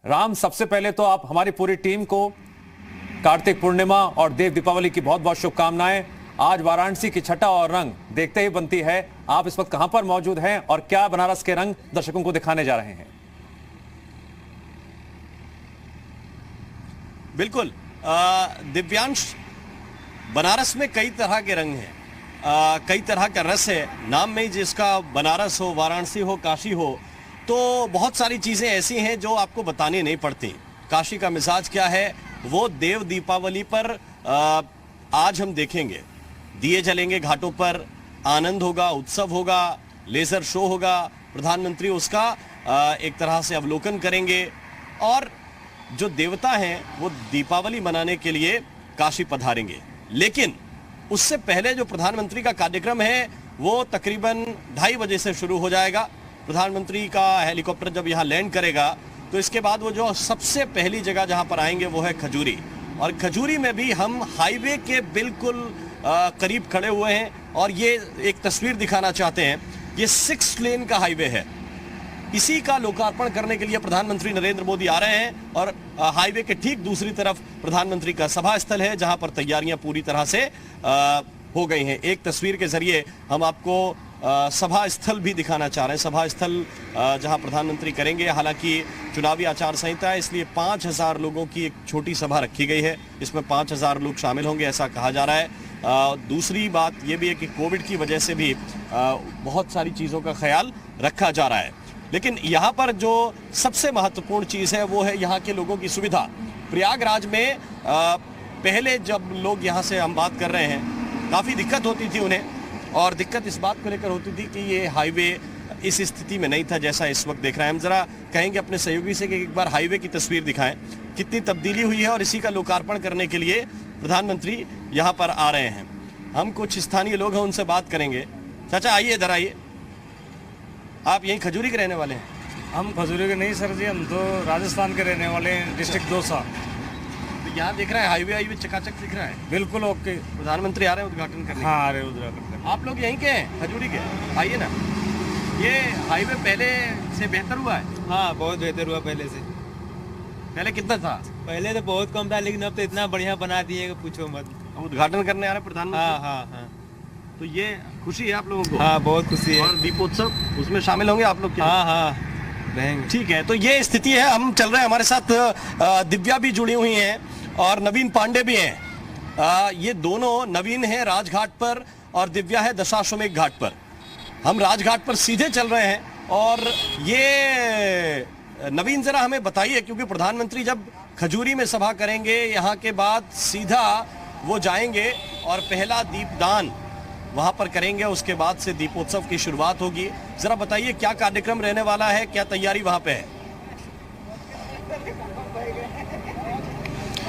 राम, सबसे पहले तो आप हमारी पूरी टीम को कार्तिक पूर्णिमा और देव दीपावली की बहुत बहुत शुभकामनाएं। आज वाराणसी की छटा और रंग देखते ही बनती है। आप इस वक्त कहां पर मौजूद हैं और क्या बनारस के रंग दर्शकों को दिखाने जा रहे हैं? बिल्कुल दिव्यांश, बनारस में कई तरह के रंग हैं, कई तरह का रस है। नाम में ही जिसका बनारस हो, वाराणसी हो, काशी हो, तो बहुत सारी चीज़ें ऐसी हैं जो आपको बतानी नहीं पड़ती। काशी का मिजाज क्या है वो देव दीपावली पर आज हम देखेंगे। दिए जलेंगे घाटों पर, आनंद होगा, उत्सव होगा, लेजर शो होगा, प्रधानमंत्री उसका एक तरह से अवलोकन करेंगे और जो देवता हैं वो दीपावली मनाने के लिए काशी पधारेंगे। लेकिन उससे पहले जो प्रधानमंत्री का कार्यक्रम है वो तकरीबन 2:30 बजे से शुरू हो जाएगा। प्रधानमंत्री का हेलीकॉप्टर जब यहाँ लैंड करेगा तो इसके बाद वो जो सबसे पहली जगह जहाँ पर आएंगे वो है खजूरी। और खजूरी में भी हम हाईवे के बिल्कुल करीब खड़े हुए हैं और ये एक तस्वीर दिखाना चाहते हैं। ये 6 लेन का हाईवे है। इसी का लोकार्पण करने के लिए प्रधानमंत्री नरेंद्र मोदी आ रहे हैं और हाईवे के ठीक दूसरी तरफ प्रधानमंत्री का सभा स्थल है जहां पर तैयारियां पूरी तरह से हो गई हैं। एक तस्वीर के जरिए हम आपको सभा स्थल भी दिखाना चाह रहे हैं। सभा स्थल जहां प्रधानमंत्री करेंगे। हालांकि चुनावी आचार संहिता है, इसलिए 5000 लोगों की एक छोटी सभा रखी गई है। इसमें 5000 लोग शामिल होंगे ऐसा कहा जा रहा है। दूसरी बात यह भी है कि कोविड की वजह से भी बहुत सारी चीज़ों का ख्याल रखा जा रहा है। लेकिन यहाँ पर जो सबसे महत्वपूर्ण चीज़ है वो है यहाँ के लोगों की सुविधा। प्रयागराज में पहले जब लोग यहाँ से हम बात कर रहे हैं काफ़ी दिक्कत होती थी उन्हें, और दिक्कत इस बात को लेकर होती थी कि ये हाईवे इस स्थिति में नहीं था जैसा इस वक्त देख रहे हैं। हम ज़रा कहेंगे अपने सहयोगी से कि एक बार हाईवे की तस्वीर दिखाएं, कितनी तब्दीली हुई है। और इसी का लोकार्पण करने के लिए प्रधानमंत्री यहाँ पर आ रहे हैं। हम कुछ स्थानीय लोग हैं उनसे बात करेंगे। चाचा आइए, इधर आइए। आप यहीं खजूरी के रहने वाले हैं? हम खजूरी के नहीं सर जी, हम तो राजस्थान के रहने वाले हैं, डिस्ट्रिक्ट दौसा। तो यहाँ दिख रहा है हाईवे चकाचक दिख रहा है। बिल्कुल ओके। प्रधानमंत्री आ रहे हैं उद्घाटन करने। हाँ, आ रहे उद्घाटन। आप लोग यहीं के हैं, खजूरी के? आइए ना। ये हाईवे पहले से बेहतर हुआ है? हाँ, बहुत बेहतर हुआ पहले से। पहले कितना था? पहले तो बहुत कम था, लेकिन अब तो इतना बढ़िया बना दिए कि पूछो मत। उद्घाटन करने आ रहे प्रधानमंत्री? हाँ हाँ हाँ। तो ये खुशी है आप लोगों को? हाँ, बहुत खुशी है। और दीपोत्सव उसमें शामिल होंगे आप लोग? हाँ हाँ, रहेंगे। ठीक है, तो ये स्थिति है। हम चल रहे हैं, हमारे साथ दिव्या भी जुड़ी हुई हैं और नवीन पांडे भी हैं। ये दोनों, नवीन है राजघाट पर और दिव्या है दशाश्वमेध घाट पर। हम राजघाट पर सीधे चल रहे हैं और ये नवीन जरा हमें बताइए, क्योंकि प्रधानमंत्री जब खजूरी में सभा करेंगे यहाँ के बाद सीधा वो जाएंगे और पहला दीपदान वहां पर करेंगे, उसके बाद से दीपोत्सव की शुरुआत होगी। जरा बताइए क्या कार्यक्रम रहने वाला है, क्या तैयारी वहां पे है?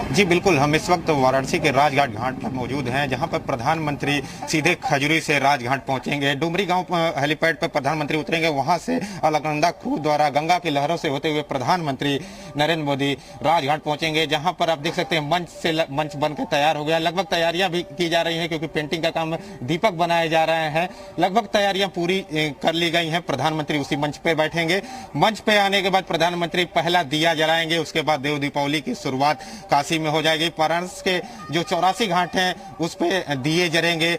जी बिल्कुल, हम इस वक्त वाराणसी के राजघाट घाट पर मौजूद हैं, जहां पर प्रधानमंत्री सीधे खजूरी से राजघाट पहुंचेंगे। डुमरी गांव हेलीपैड पर प्रधानमंत्री उतरेंगे, वहां से अलकनंदा खूह द्वारा गंगा की लहरों से होते हुए प्रधानमंत्री नरेंद्र मोदी राजघाट पहुंचेंगे, जहां पर आप देख सकते हैं मंच बनकर तैयार हो गया। लगभग तैयारियां भी की जा रही हैं क्योंकि पेंटिंग का काम, दीपक बनाए जा रहे हैं। लगभग तैयारियां पूरी कर ली गई हैं। प्रधानमंत्री उसी मंच पर बैठेंगे। मंच पे आने के बाद प्रधानमंत्री पहला दिया जलाएंगे, उसके बाद देव दीपावली की शुरुआत काशी में हो जाएगी। वाराणसी के जो 84 घाट हैं उस पे दिए जलेंगे।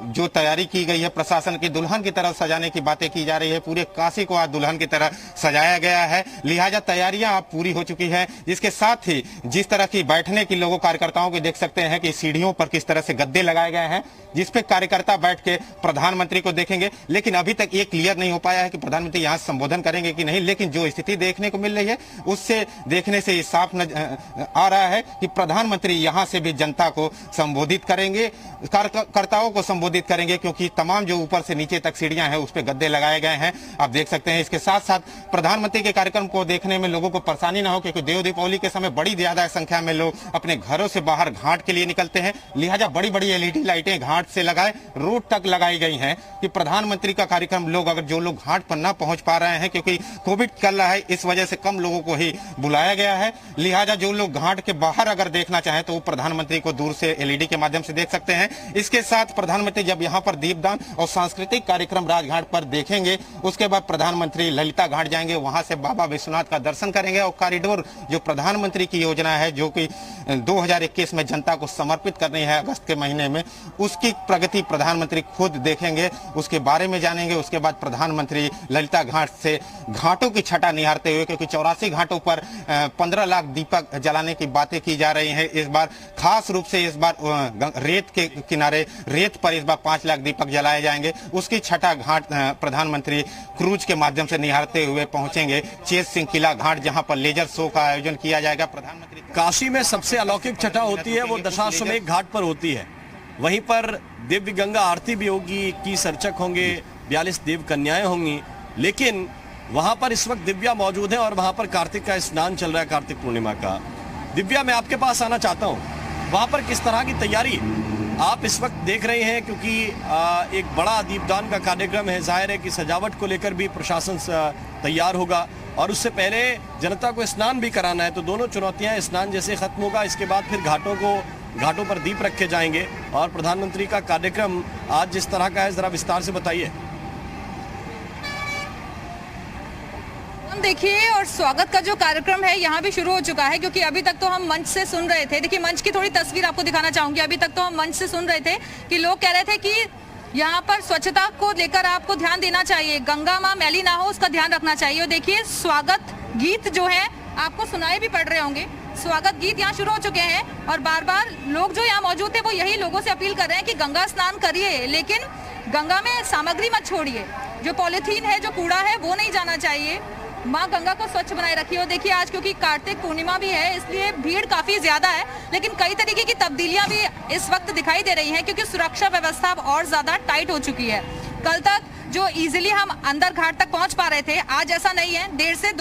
जो तैयारी की गई है, प्रशासन की दुल्हन की तरह सजाने की बातें की जा रही है। पूरे काशी को आज दुल्हन की तरह सजाया गया है, लिहाजा तैयारियां अब पूरी हो चुकी है। इसके साथ ही जिस तरह की बैठने की लोगों कार्यकर्ताओं की देख सकते हैं कि सीढ़ियों पर किस तरह से गद्दे लगाए गए हैं जिसपे कार्यकर्ता बैठ के प्रधानमंत्री को देखेंगे। लेकिन अभी तक ये क्लियर नहीं हो पाया है कि प्रधानमंत्री यहाँ संबोधन करेंगे कि नहीं। लेकिन जो स्थिति देखने को मिल रही है उससे देखने से साफ आ रहा है कि प्रधानमंत्री यहां से भी जनता को संबोधित करेंगे, कार्यकर्ताओं को संबोधित करेंगे, क्योंकि तमाम जो ऊपर से नीचे तक सीढ़ियां हैं उस पे गद्दे लगाए गए हैं, आप देख सकते हैं। इसके साथ साथ प्रधानमंत्री के कार्यक्रम को देखने में लोगों को परेशानी ना हो, क्योंकि देव दीपावली के समय बड़ी ज्यादा संख्या में लोग अपने घरों से बाहर घाट के लिए निकलते हैं, लिहाजा बड़ी बड़ी LED लाइटें घाट से लगाए रोड तक लगाई गई हैं कि प्रधानमंत्री का कार्यक्रम लोग, अगर जो लोग घाट पर ना पहुंच पा रहे हैं क्योंकि कोविड चल रहा है, इस वजह से कम लोगों को ही बुलाया गया है, लिहाजा जो लोग घाट के बाहर अगर देखना चाहें तो वो प्रधानमंत्री को दूर से एलईडी के माध्यम से देख सकते हैं। इसके साथ प्रधानमंत्री जब यहाँ पर दीपदान और सांस्कृतिक कार्यक्रम राजघाट पर देखेंगे, उसके बाद प्रधानमंत्री ललिता घाट जाएंगे, वहां से बाबा विश्वनाथ का दर्शन करेंगे और कॉरिडोर जो प्रधानमंत्री की योजना है जो कि 2021 में जनता को समर्पित करनी है अगस्त के महीने में, उसकी प्रगति प्रधानमंत्री खुद देखेंगे, उसके बारे में जानेंगे। उसके बाद प्रधानमंत्री ललिता घाट से घाटों की छटा निहारते हुए, क्योंकि 84 घाटों पर 15 लाख दीपक जलाने की बातें की जा रही हैं, इस बार खास रूप से इस बार रेत के किनारे रेत पर इस बार 5 लाख दीपक जलाए जाएंगे। उसकी छठा घाट प्रधानमंत्री क्रूज के माध्यम से निहारते हुए पहुंचेंगे चेत सिंह किला घाट, जहां पर लेजर शो का आयोजन किया जाएगा। प्रधानमंत्री काशी में सबसे अलौकिक छटा होती है वो दशाश्वमेध घाट पर होती है, वहीं पर दिव्य गंगा आरती भी होगी, 21 अर्चक होंगे, 42 देव कन्याएं होंगी, लेकिन वहां पर इस वक्त दिव्या मौजूद है और वहां पर कार्तिक का स्नान चल रहा है, कार्तिक पूर्णिमा का। दिव्या, मैं आपके पास आना चाहता हूं, वहां पर किस तरह की तैयारी आप इस वक्त देख रहे हैं, क्योंकि एक बड़ा दीपदान का कार्यक्रम है, जाहिर है कि सजावट को लेकर भी प्रशासन तैयार होगा और उससे पहले जनता को स्नान भी कराना है, तो दोनों चुनौतियां, स्नान जैसे खत्म होगा, इसके बाद फिर घाटों पर दीप रखे जाएंगे और प्रधानमंत्री का कार्यक्रम आज जिस तरह का है, जरा विस्तार से बताइए। देखिए, और स्वागत का जो कार्यक्रम है यहाँ भी शुरू हो चुका है, क्योंकि अभी तक तो हम मंच से सुन रहे थे। देखिए, मंच की थोड़ी तस्वीर आपको दिखाना चाहूंगी। अभी तक तो हम मंच से सुन रहे थे कि लोग कह रहे थे कि यहाँ पर स्वच्छता को लेकर आपको ध्यान देना चाहिए, गंगा माँ मैली ना हो उसका ध्यान रखना चाहिए। और देखिए, स्वागत गीत जो है आपको सुनाए भी पड़ रहे होंगे, स्वागत गीत यहाँ शुरू हो चुके हैं और बार बार लोग जो यहाँ मौजूद थे वो यही लोगों से अपील कर रहे हैं कि गंगा स्नान करिए, लेकिन गंगा में सामग्री मत छोड़िए, जो पॉलिथीन है, जो कूड़ा है, वो नहीं जाना चाहिए। माँ गंगा को स्वच्छ बनाए रखिए। और देखिए, आज क्योंकि कार्तिक पूर्णिमा भी है, इसलिए भीड़ काफी ज्यादा है, लेकिन कई तरीके की तब्दीलियां भी इस वक्त दिखाई दे रही हैं, क्योंकि सुरक्षा व्यवस्था अब और ज्यादा टाइट हो चुकी है। कल तक जो इजीली हम अंदर घाट तक पहुंच पा रहे थे, आज ऐसा नहीं है। 1.5 से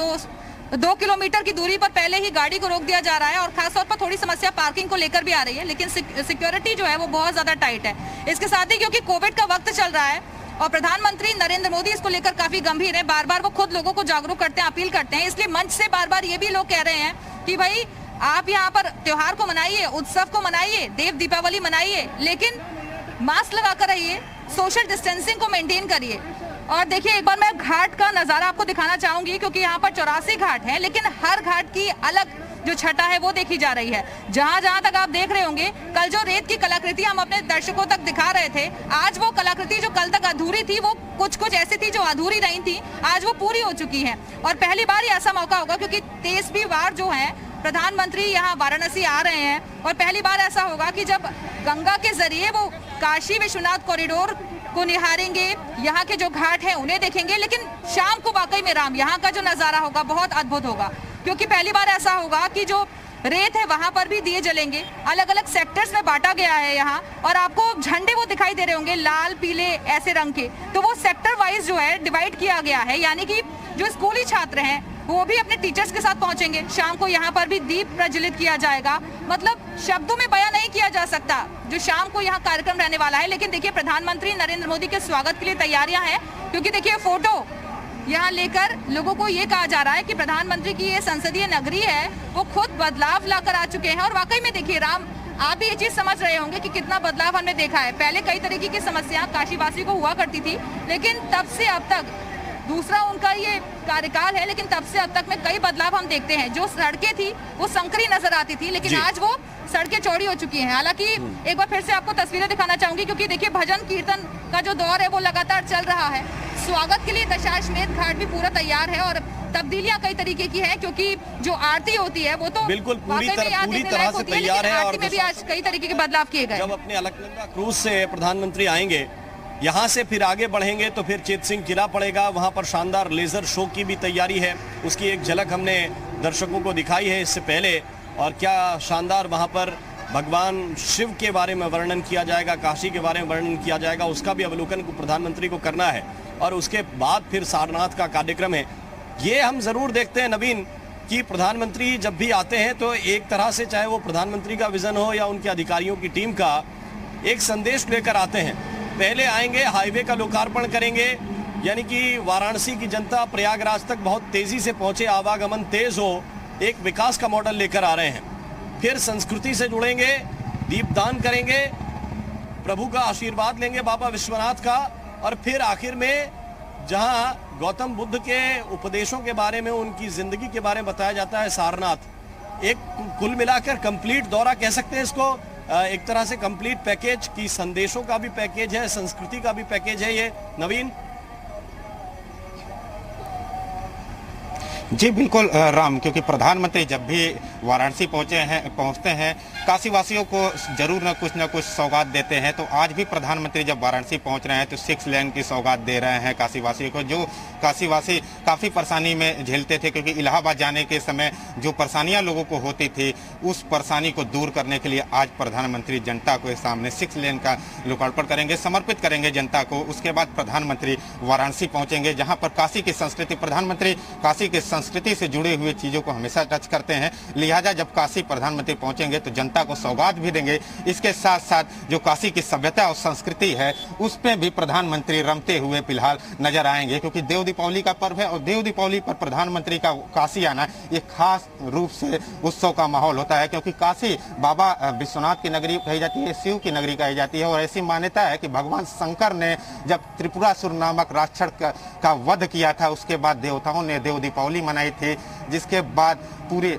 2 किलोमीटर की दूरी पर पहले ही गाड़ी को रोक दिया जा रहा है और खासतौर पर थोड़ी समस्या पार्किंग को लेकर भी आ रही है, लेकिन सिक्योरिटी जो है वो बहुत ज्यादा टाइट है। इसके साथ ही क्योंकि कोविड का वक्त चल रहा है और प्रधानमंत्री नरेंद्र मोदी इसको लेकर काफी गंभीर है, बार बार वो खुद लोगों को जागरूक करते हैं, अपील करते हैं, इसलिए मंच से बार बार ये भी लोग कह रहे हैं कि भाई आप यहाँ पर त्योहार को मनाइए, उत्सव को मनाइए, देव दीपावली मनाइए, लेकिन मास्क लगाकर रहिए, सोशल डिस्टेंसिंग को मेंटेन करिए। और देखिए, एक बार मैं घाट का नजारा आपको दिखाना चाहूंगी, क्योंकि यहाँ पर 84 घाट हैं, लेकिन हर घाट की अलग जो छटा है वो देखी जा रही है। जहां जहां तक आप देख रहे होंगे, कल जो रेत की कलाकृति हम अपने दर्शकों तक दिखा रहे थे, आज वो कलाकृति जो कल तक अधूरी थी, वो कुछ ऐसी थी जो अधूरी नहीं थी, आज वो पूरी हो चुकी है। और पहली बार ही ऐसा मौका होगा, क्योंकि 23वीं बार जो है प्रधानमंत्री यहाँ वाराणसी आ रहे हैं, और पहली बार ऐसा होगा कि जब गंगा के जरिए वो काशी विश्वनाथ कॉरिडोर को निहारेंगे, यहाँ के जो घाट हैं उन्हें देखेंगे, लेकिन शाम को वाकई में राम, यहाँ का जो नजारा होगा बहुत अद्भुत होगा, क्योंकि पहली बार ऐसा होगा कि जो रेत है वहां पर भी दिए जलेंगे, अलग अलग सेक्टर्स में बांटा गया है यहाँ, और आपको झंडे वो दिखाई दे रहे होंगे लाल पीले ऐसे रंग के, तो वो सेक्टर वाइज जो है डिवाइड किया गया है, यानी कि जो स्कूली छात्र हैं वो भी अपने टीचर्स के साथ पहुंचेंगे। शाम को यहाँ पर भी दीप प्रज्वलित किया जाएगा, मतलब शब्दों में बयां नहीं किया जा सकता जो शाम को यहाँ कार्यक्रम रहने वाला है। लेकिन देखिए, प्रधानमंत्री नरेंद्र मोदी के स्वागत के लिए तैयारियां हैं, क्योंकि देखिए फोटो यहाँ लेकर लोगों को ये कहा जा रहा है कि प्रधानमंत्री की ये संसदीय नगरी है, वो खुद बदलाव लाकर आ चुके हैं। और वाकई में देखिए राम, आप भी ये चीज समझ रहे होंगे कि कितना बदलाव हमने देखा है। पहले कई तरीके की समस्या काशीवासी को हुआ करती थी, लेकिन तब से अब तक, दूसरा उनका ये कार्यकाल है, लेकिन तब से अब तक में कई बदलाव हम देखते हैं। जो सड़कें थी वो संकरी नजर आती थी, लेकिन आज वो सड़कें चौड़ी हो चुकी हैं। हालांकि एक बार फिर से आपको तस्वीरें दिखाना चाहूंगी, क्योंकि देखिए भजन कीर्तन का जो दौर है वो लगातार चल रहा है। स्वागत के लिए दशाश्वमेध घाट भी पूरा तैयार है और तब्दीलियां कई तरीके की हैं, क्योंकि जो आरती होती है वो तो बिल्कुल पूरी तरह से तैयार है। और में भी आज कई तरीके के बदलाव किए गए। जब अपने अलकनंदा क्रूज से प्रधानमंत्री आएंगे, यहाँ से फिर आगे बढ़ेंगे तो फिर चेत सिंह किला पड़ेगा, वहाँ पर शानदार लेजर शो की भी तैयारी है, उसकी एक झलक हमने दर्शकों को दिखाई है इससे पहले। और क्या शानदार वहाँ पर भगवान शिव के बारे में वर्णन किया जाएगा, काशी के बारे में वर्णन किया जाएगा, उसका भी अवलोकन प्रधानमंत्री को करना है। और उसके बाद फिर सारनाथ का कार्यक्रम है। ये हम जरूर देखते हैं नवीन कि प्रधानमंत्री जब भी आते हैं तो एक तरह से, चाहे वो प्रधानमंत्री का विजन हो या उनके अधिकारियों की टीम का, एक संदेश लेकर आते हैं। पहले आएंगे, हाईवे का लोकार्पण करेंगे, यानी कि वाराणसी की जनता प्रयागराज तक बहुत तेजी से पहुंचे, आवागमन तेज हो, एक विकास का मॉडल लेकर आ रहे हैं। फिर संस्कृति से जुड़ेंगे, दीपदान करेंगे, प्रभु का आशीर्वाद लेंगे बाबा विश्वनाथ का, और फिर आखिर में जहां गौतम बुद्ध के उपदेशों के बारे में, उनकी जिंदगी के बारे में बताया जाता है, सारनाथ। एक कुल मिलाकर कंप्लीट दौरा कह सकते हैं इसको, एक तरह से कंप्लीट पैकेज की, संदेशों का भी पैकेज है, संस्कृति का भी पैकेज है ये। नवीन जी बिल्कुल राम, क्योंकि प्रधानमंत्री जब भी वाराणसी पहुंचते हैं काशी वासियों को जरूर न कुछ सौगात देते हैं। तो आज भी प्रधानमंत्री जब वाराणसी पहुंच रहे हैं तो 6 लेन की सौगात दे रहे हैं काशी वासियों को, जो काशी वासी काफ़ी परेशानी में झेलते थे, क्योंकि इलाहाबाद जाने के समय जो परेशानियां लोगों को होती थी उस परेशानी को दूर करने के लिए आज प्रधानमंत्री जनता को सामने 6 लेन का लोकार्पण करेंगे, समर्पित करेंगे जनता को। उसके बाद प्रधानमंत्री वाराणसी पहुंचेंगे, जहाँ पर काशी की संस्कृति, प्रधानमंत्री काशी की संस्कृति से जुड़े हुए चीज़ों को हमेशा टच करते हैं, लिहाजा जब काशी प्रधानमंत्री पहुंचेंगे तो जनता को सौगात भी देंगे। इसके साथ साथ जो काशी की सभ्यता और संस्कृति है उस पर भी प्रधानमंत्री रमते हुए फिलहाल नजर आएंगे, क्योंकि देव दीपावली का पर्व है और देव दीपावली पर प्रधानमंत्री का काशी आना ये खास रूप से उत्सव का माहौल होता है, क्योंकि काशी बाबा विश्वनाथ की नगरी कही जाती है, शिव की नगरी कही जाती है। और ऐसी मान्यता है कि भगवान शंकर ने जब त्रिपुरासुर नामक राक्षस का वध किया था, उसके बाद देवताओं ने देव दीपावली मनाई थी, जिसके बाद पूरी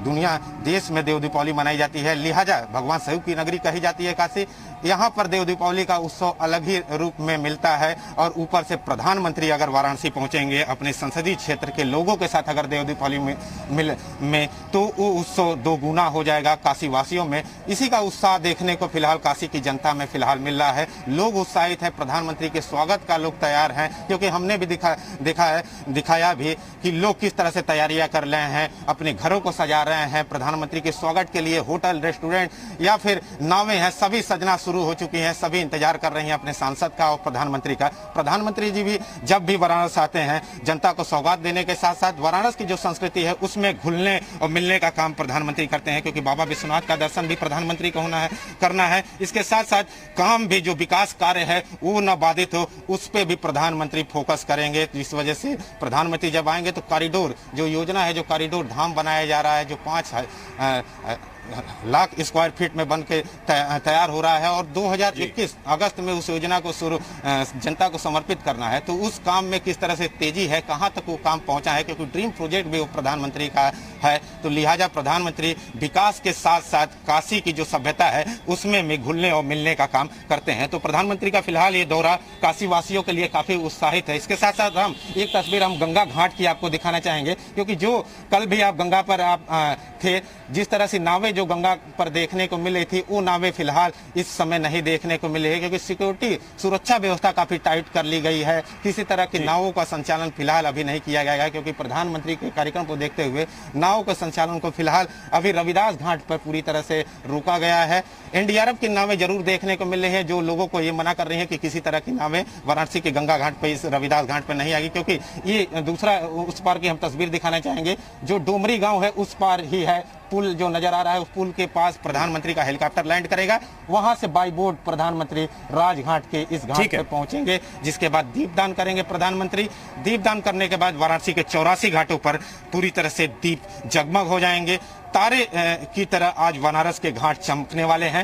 दुनिया देश में देव दीपावली मनाई जाती है। लिहाजा भगवान शिव की नगरी कही जाती है काशी। यहाँ पर देव दीपावली का उत्सव अलग ही रूप में मिलता है, और ऊपर से प्रधानमंत्री अगर वाराणसी पहुंचेंगे अपने संसदीय क्षेत्र के लोगों के साथ अगर देव दीपावली में तो वो उत्सव 2 गुना हो जाएगा काशी वासियों में। इसी का उत्साह देखने को फिलहाल काशी की जनता में फिलहाल मिल रहा है। लोग उत्साहित है, प्रधानमंत्री के स्वागत का लोग तैयार हैं, क्योंकि हमने भी दिखाया भी कि लोग किस तरह से तैयारियां कर रहे हैं, अपने घरों को सजा रहे हैं प्रधानमंत्री के स्वागत के लिए। होटल, रेस्टोरेंट या फिर नावें हैं, सभी सजना शुरू हो चुकी हैं, सभी इंतजार कर रही हैं अपने सांसद का और प्रधानमंत्री का। प्रधानमंत्री जी भी जब भी वाराणसी आते हैं जनता को सौगात देने के साथ साथ वाराणसी की जो संस्कृति है उसमें घुलने और मिलने का काम प्रधानमंत्री करते हैं, क्योंकि बाबा विश्वनाथ का दर्शन भी प्रधानमंत्री को करना है। इसके साथ साथ काम भी जो विकास कार्य है वो न बाधित हो, उस पर भी प्रधानमंत्री फोकस करेंगे। जिस वजह से प्रधानमंत्री जब आएंगे तो कॉरिडोर जो योजना है, जो कॉरिडोर धाम बनाया जा रहा है, जो 5 लाख स्क्वायर फीट में बन के तैयार हो रहा है, और 2021 अगस्त में उस योजना को जनता को समर्पित करना है। तो उस काम में किस तरह से तेजी है, कहां तक वो काम पहुंचा है, क्योंकि ड्रीम प्रोजेक्ट भी वो प्रधानमंत्री का है। तो लिहाजा प्रधानमंत्री विकास के साथ साथ काशी की जो सभ्यता है उसमें घुलने और मिलने का काम करते हैं। तो प्रधानमंत्री का फिलहाल ये दौरा काशी वासियों के लिए काफी उत्साहित है। इसके साथ साथ हम एक तस्वीर हम गंगा घाट की आपको दिखाना चाहेंगे, क्योंकि जो कल भी आप गंगा पर आप थे, जिस तरह से नावें जो गंगा पर देखने को मिली थी वो नावें फिलहाल इस समय नहीं देखने को मिली है, क्योंकि सिक्योरिटी सुरक्षा व्यवस्था काफी टाइट कर ली गई है। किसी तरह की नावों का संचालन फिलहाल अभी नहीं किया गया है, क्योंकि प्रधानमंत्री के कार्यक्रम को देखते हुए नावों के संचालन को फिलहाल अभी रविदास घाट पर पूरी तरह से रोका गया है। एनडीआरएफ की नावें जरूर देखने को मिल रही है, जो लोगों को ये मना कर रही है कि किसी तरह की नावें वाराणसी के गंगा घाट पर, इस रविदास घाट पर नहीं आएगी, क्योंकि ये दूसरा उस पार की हम तस्वीर दिखाना चाहेंगे। जो डोमरी गांव है उस पार ही है पुल जो नजर आ रहा है, उस पुल के पास प्रधानमंत्री का हेलीकॉप्टर लैंड करेगा, वहां से बाई बोट प्रधानमंत्री राजघाट के इस घाट पर पहुंचेंगे, जिसके बाद दीपदान करेंगे प्रधानमंत्री। दीपदान करने के बाद वाराणसी के 84 घाटों पर पूरी तरह से दीप जगमग हो जाएंगे। तारे की तरह आज बनारस के घाट चमकने वाले हैं।